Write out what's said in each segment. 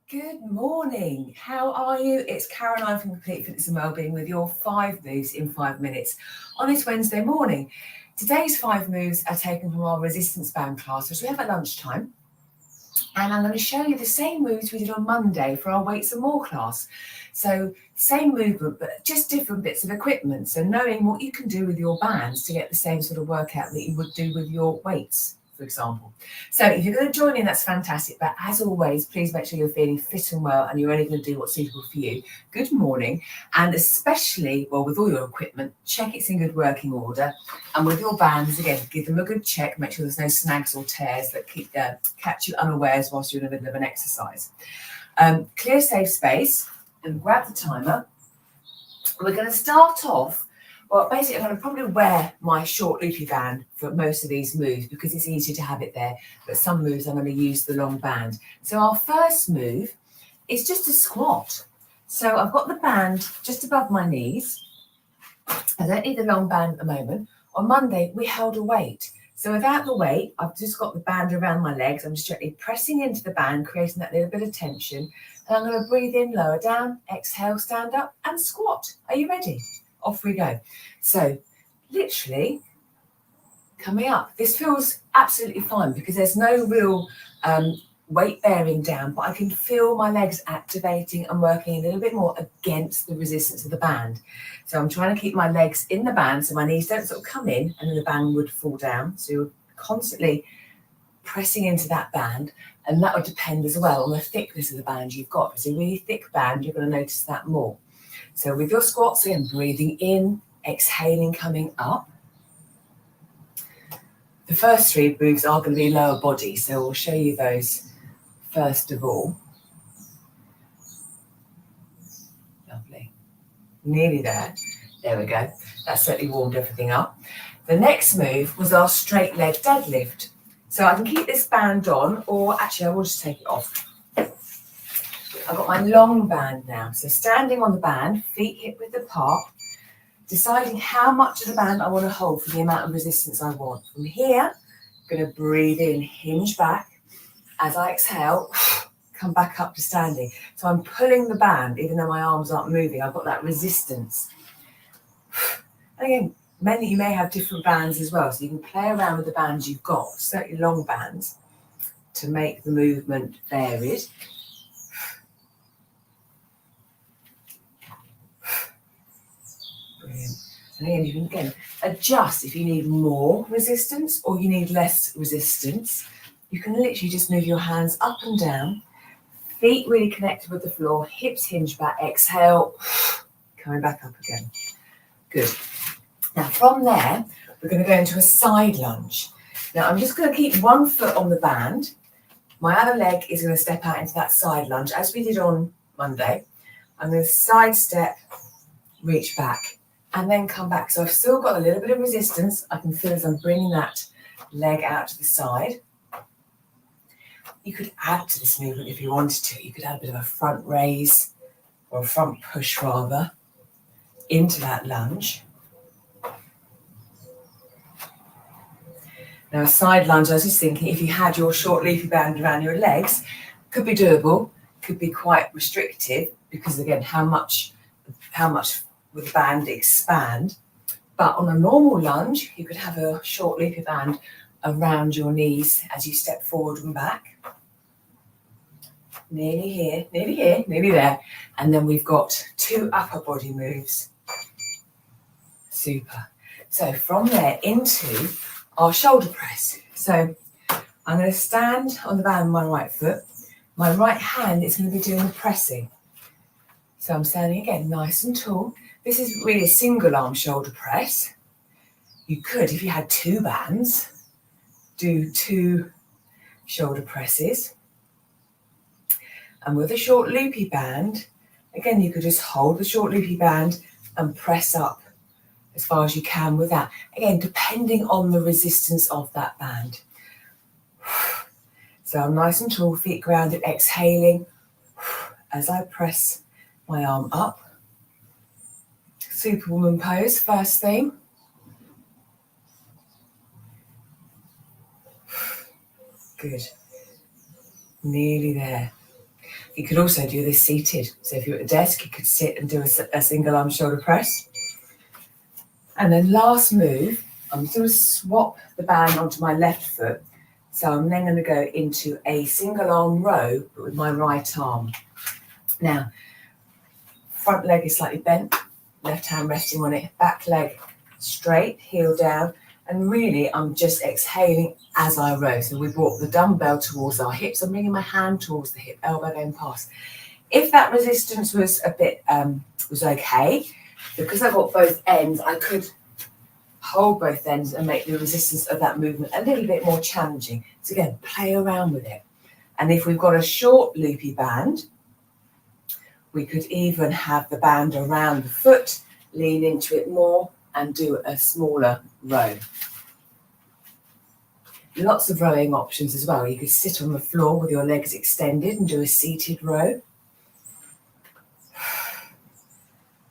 Good morning. How are you? It's Caroline from Complete Fitness and Wellbeing with your 5 moves in 5 minutes on this Wednesday morning. Today's 5 moves are taken from our resistance band class, which we have at lunchtime. And I'm going to show you the same moves we did on Monday for our weights and more class. So same movement, but just different bits of equipment. So knowing what you can do with your bands to get the same sort of workout that you would do with your weights, for example. So if you're going to join in, that's fantastic. But as always, please make sure you're feeling fit and well and you're only going to do what's suitable for you. Good morning. And especially, well, with all your equipment, check it's in good working order. And with your bands, again, give them a good check. Make sure there's no snags or tears that catch you unawares whilst you're in the middle of an exercise. Clear safe space and grab the timer. We're going to start off. Well, basically, I'm going to probably wear my short loopy band for most of these moves because it's easier to have it there. But some moves, I'm going to use the long band. So our first move is just a squat. So I've got the band just above my knees. I don't need the long band at the moment. On Monday, we held a weight. So without the weight, I've just got the band around my legs. I'm just gently pressing into the band, creating that little bit of tension. And I'm going to breathe in, lower down, exhale, stand up and squat. Are you ready? Off we go. So literally coming up. This feels absolutely fine because there's no real weight bearing down, but I can feel my legs activating and working a little bit more against the resistance of the band. So I'm trying to keep my legs in the band so my knees don't sort of come in and then the band would fall down. So you're constantly pressing into that band, and that would depend as well on the thickness of the band you've got. If it's a really thick band, you're going to notice that more. So with your squats, again, breathing in, exhaling, coming up. The first 3 moves are going to be lower body, so we'll show you those first of all. Lovely. Nearly there. There we go. That certainly warmed everything up. The next move was our straight leg deadlift. So I can keep this band on, or actually I will just take it off. I've got my long band now. So standing on the band, feet hip width apart, deciding how much of the band I want to hold for the amount of resistance I want. From here, I'm going to breathe in, hinge back. As I exhale, come back up to standing. So I'm pulling the band, even though my arms aren't moving. I've got that resistance. And again, you may have different bands as well. So you can play around with the bands you've got, certainly long bands, to make the movement varied. Brilliant. And again, you can again adjust if you need more resistance or you need less resistance. You can literally just move your hands up and down, feet really connected with the floor, hips hinge back, exhale, coming back up again. Good. Now from there, we're going to go into a side lunge. Now I'm just going to keep one foot on the band. My other leg is going to step out into that side lunge as we did on Monday. I'm going to side step, reach back, and then come back. So I've still got a little bit of resistance. I can feel as I'm bringing that leg out to the side. You could add to this movement if you wanted to. You could add a bit of a front raise or a front push rather into that lunge. Now a side lunge, I was just thinking if you had your short leafy band around your legs, could be doable, could be quite restrictive because again, how much would the band expand? But on a normal lunge, you could have a short leafy band around your knees as you step forward and back. Nearly here, nearly there. And then we've got 2 upper body moves. Super. So from there into our shoulder press. So I'm going to stand on the band with my right foot. My right hand is going to be doing the pressing. So I'm standing again nice and tall. This is really a single arm shoulder press. You could, if you had 2 bands, do 2 shoulder presses. And with a short loopy band, again, you could just hold the short loopy band and press up as far as you can with that. Again, depending on the resistance of that band. So I'm nice and tall, feet grounded, exhaling as I press my arm up. Superwoman pose, first thing. Good. Nearly there. You could also do this seated. So if you're at a desk, you could sit and do a single arm shoulder press. And then last move, I'm going to swap the band onto my left foot. So I'm then going to go into a single arm row, but with my right arm. Now, front leg is slightly bent, left hand resting on it, back leg straight, heel down. And really, I'm just exhaling as I row. So we brought the dumbbell towards our hips. I'm bringing my hand towards the hip, elbow going past. If that resistance was a bit, was okay, because I've got both ends, I could hold both ends and make the resistance of that movement a little bit more challenging. So again, play around with it. And if we've got a short loopy band, we could even have the band around the foot, lean into it more and do a smaller row. Lots of rowing options as well. You could sit on the floor with your legs extended and do a seated row.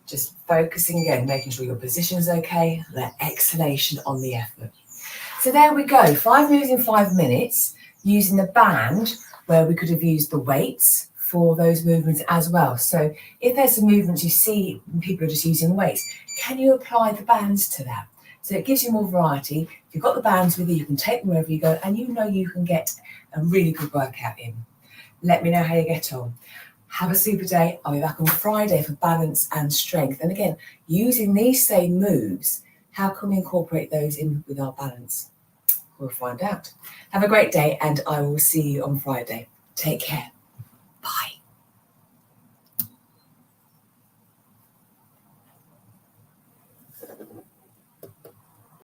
Just focusing again, making sure your position is okay, that exhalation on the effort. So there we go, 5 moves in 5 minutes, using the band where we could have used the weights for those movements as well. So if there's some movements you see people are just using weights, can you apply the bands to that? So it gives you more variety. If you've got the bands with you, you can take them wherever you go, and you know you can get a really good workout in. Let me know how you get on. Have a super day. I'll be back on Friday for balance and strength. And again, using these same moves, how can we incorporate those in with our balance? We'll find out. Have a great day, and I will see you on Friday. Take care. Bye.